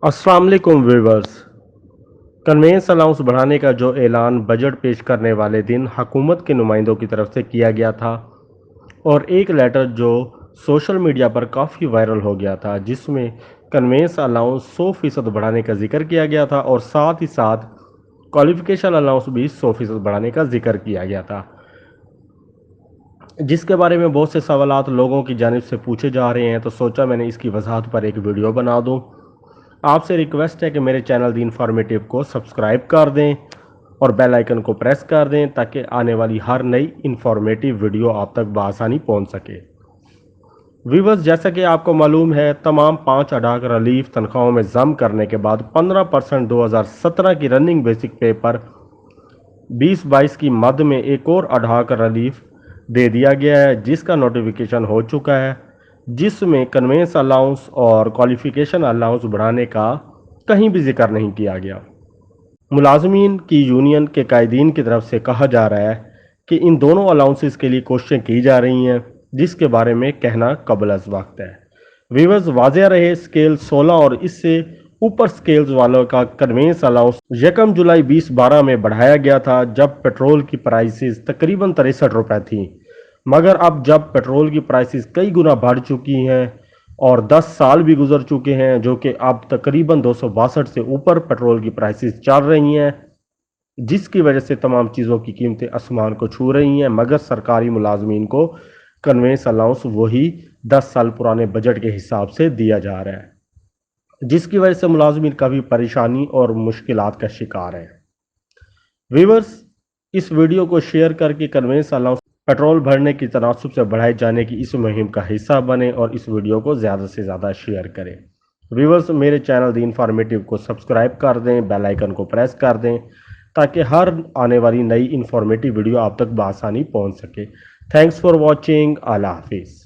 अस्सलाम वालेकुम viewers. Convince allowance बढ़ाने का जो ऐलान बजट पेश करने वाले दिन हुकूमत के नुमाइंदों की तरफ से किया गया था और एक लेटर जो सोशल मीडिया पर काफ़ी वायरल हो गया था, जिसमें कन्वेंस अलाउंस 100% बढ़ाने का जिक्र किया गया था और साथ ही साथ क्वालिफिकेशन अलाउंस भी 100% बढ़ाने का जिक्र किया गया था, जिसके बारे में बहुत से सवालात लोगों की जानिब से पूछे जा रहे हैं। तो सोचा मैंने इसकी वजाहत पर एक वीडियो बना दूं। आपसे रिक्वेस्ट है कि मेरे चैनल दी इन्फॉर्मेटिव को सब्सक्राइब कर दें और बेल आइकन को प्रेस कर दें ताकि आने वाली हर नई इन्फॉर्मेटिव वीडियो आप तक बआसानी पहुंच सके। व्यूवर्स, जैसा कि आपको मालूम है, तमाम 5 अडाक रिलीफ तनख्वाहों में जम करने के बाद 15% 2017 की रनिंग बेसिक पे पर 2022 की मद में एक और अडाक रिलीफ दे दिया गया है, जिसका नोटिफिकेशन हो चुका है, जिसमें कन्वेंस अलाउंस और क्वालिफिकेशन अलाउंस बढ़ाने का कहीं भी जिक्र नहीं किया गया। मुलाजमीन की यूनियन के कायदीन की तरफ से कहा जा रहा है कि इन दोनों अलाउंसेस के लिए कोशिशें की जा रही हैं, जिसके बारे में कहना कबल अज वक्त है। वीवर्स, वाज़ेह रहे, स्केल 16 और इससे ऊपर स्केल्स वालों का कन्वेंस अलाउंस 1 जुलाई 2012 में बढ़ाया गया था, जब पेट्रोल की प्राइसेस तकरीबन 63 रुपए थी। मगर अब जब पेट्रोल की प्राइसेस कई गुना बढ़ चुकी हैं और 10 साल भी गुजर चुके हैं, जो कि अब तकरीबन 262 से ऊपर पेट्रोल की प्राइसेस चल रही हैं, जिसकी वजह से तमाम चीज़ों की कीमतें आसमान को छू रही हैं, मगर सरकारी मुलाजमीन को कन्वेंस अलाउंस वही 10 साल पुराने बजट के हिसाब से दिया जा रहा है, जिसकी वजह से मुलाजमीन काफ़ी परेशानी और मुश्किलात का शिकार है। व्यूवर्स, इस वीडियो को शेयर करके कन्वेंस अलाउंस पेट्रोल भरने की तनासब से बढ़ाए जाने की इस मुहिम का हिस्सा बने और इस वीडियो को ज़्यादा से ज़्यादा शेयर करें। व्यूवर्स, मेरे चैनल दी इन्फॉर्मेटिव को सब्सक्राइब कर दें, बेल आइकन को प्रेस कर दें ताकि हर आने वाली नई इन्फॉर्मेटिव वीडियो आप तक बआसानी पहुंच सके। Thanks for watching. अल्लाह हाफिज़।